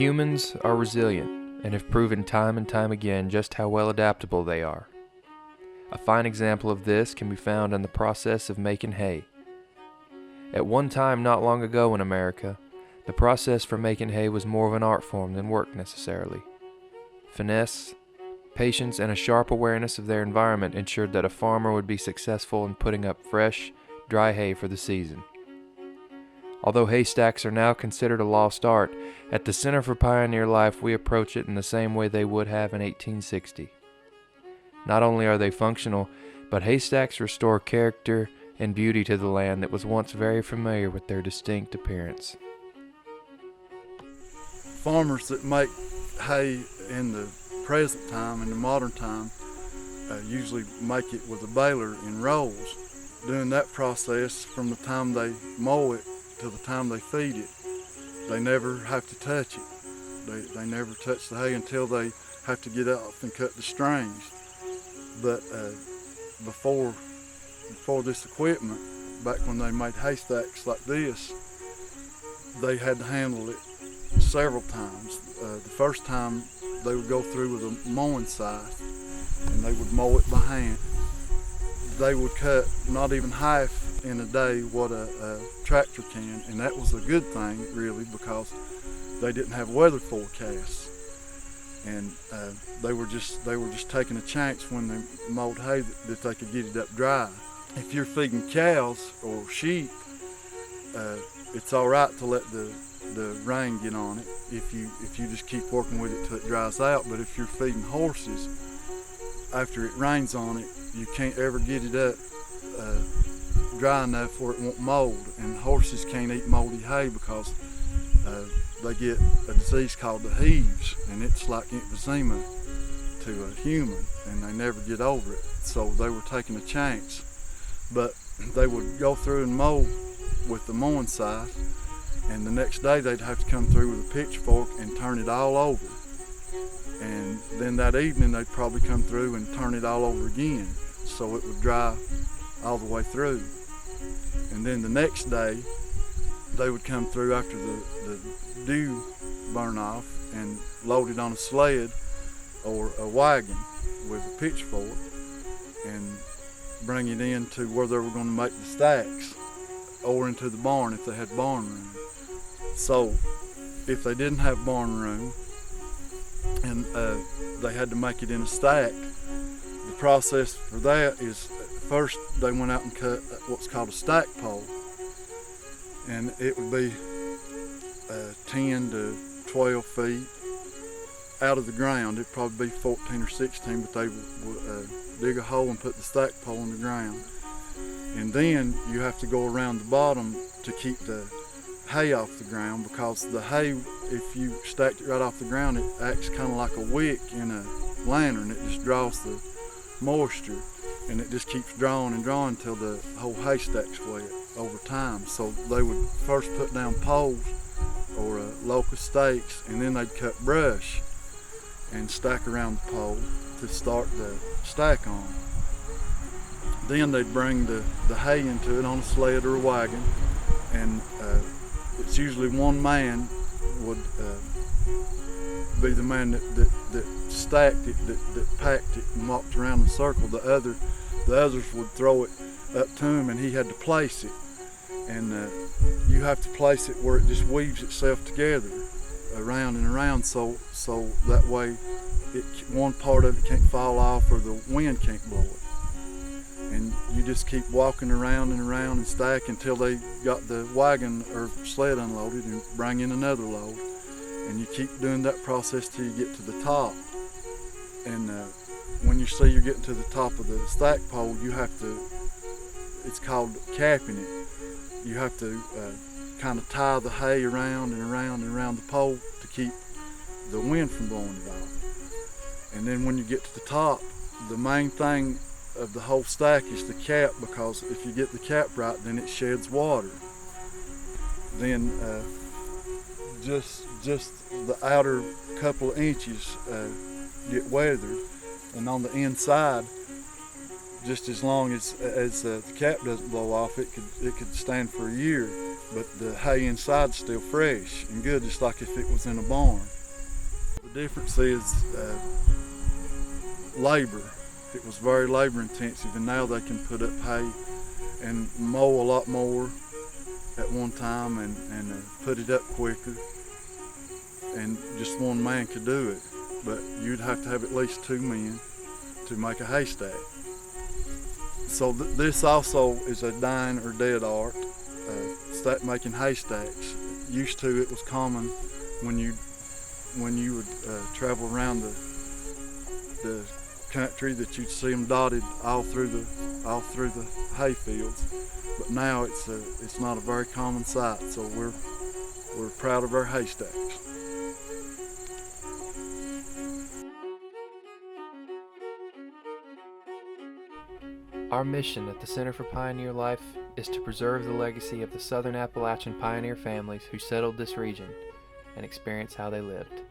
Humans are resilient and have proven time and time again just how well adaptable they are. A fine example of this can be found in the process of making hay. At one time not long ago in America, the process for making hay was more of an art form than work necessarily. Finesse, patience, and a sharp awareness of their environment ensured that a farmer would be successful in putting up fresh, dry hay for the season. Although haystacks are now considered a lost art, at the Center for Pioneer Life we approach it in the same way they would have in 1860. Not only are they functional, but haystacks restore character and beauty to the land that was once very familiar with their distinct appearance. Farmers that make hay in the present time, in the modern time, usually make it with a baler in rolls. Doing that process from the time they mow it to the time they feed it, they never have to touch it. They never touch the hay until they have to get off and cut the strings. But before this equipment, back when they made haystacks like this, they had to handle it several times. The first time they would go through with a mowing scythe and they would mow it by hand. They would cut not even half in a day what a tractor can, and that was a good thing really, because they didn't have weather forecasts, and they were just taking a chance when they mowed hay that they could get it up dry. If you're feeding cows or sheep, it's all right to let the rain get on it if you just keep working with it till it dries out. But if you're feeding horses, after it rains on it, you can't ever get it up dry enough where it won't mold, and horses can't eat moldy hay because they get a disease called the heaves, and it's like emphysema to a human, and they never get over it. So they were taking a chance, but they would go through and mow with the mowing scythe, and the next day they'd have to come through with a pitchfork and turn it all over, and then that evening they'd probably come through and turn it all over again so it would dry all the way through. And then the next day they would come through after the dew burn off and load it on a sled or a wagon with a pitchfork and bring it in to where they were going to make the stacks, or into the barn if they had barn room. So if they didn't have barn room and they had to make it in a stack, the process for that is first they went out and cut what's called a stack pole, and it would be 10 to 12 feet out of the ground. It'd probably be 14 or 16, but they would dig a hole and put the stack pole in the ground. And then you have to go around the bottom to keep the hay off the ground, because the hay, if you stacked it right off the ground, it acts kind of like a wick in a lantern. It just draws the moisture, and it just keeps drawing and drawing until the whole haystack's wet over time. So they would first put down poles or locust stakes, and then they'd cut brush and stack around the pole to start the stack on. Then they'd bring the hay into it on a sled or a wagon, and it's usually one man would be the man that stacked it, that packed it and walked around in a circle. The others would throw it up to him, and he had to place it. And you have to place it where it just weaves itself together, around and around, so that way one part of it can't fall off or the wind can't blow it. And you just keep walking around and around and stack until they got the wagon or sled unloaded and bring in another load. And you keep doing that process till you get to the top. And when you see you're getting to the top of the stack pole, you have to, it's called capping it. You have to kind of tie the hay around and around and around the pole to keep the wind from blowing it off. And then when you get to the top, the main thing of the whole stack is the cap, because if you get the cap right, then it sheds water. Then just the outer couple of inches get weathered, and on the inside, just as long as the cap doesn't blow off, it could stand for a year. but the hay inside's still fresh and good, just like if it was in a barn. The difference is labor. It was very labor intensive, and now they can put up hay and mow a lot more at one time and put it up quicker, and just one man could do it. But you'd have to have at least 2 men to make a haystack. So this also is a dying or dead art, making haystacks. Used to, it was common when you would travel around the country that you'd see them dotted all through the hay fields. But now it's not a very common sight, so we're proud of our haystacks. Our mission at the Center for Pioneer Life is to preserve the legacy of the Southern Appalachian pioneer families who settled this region and experience how they lived.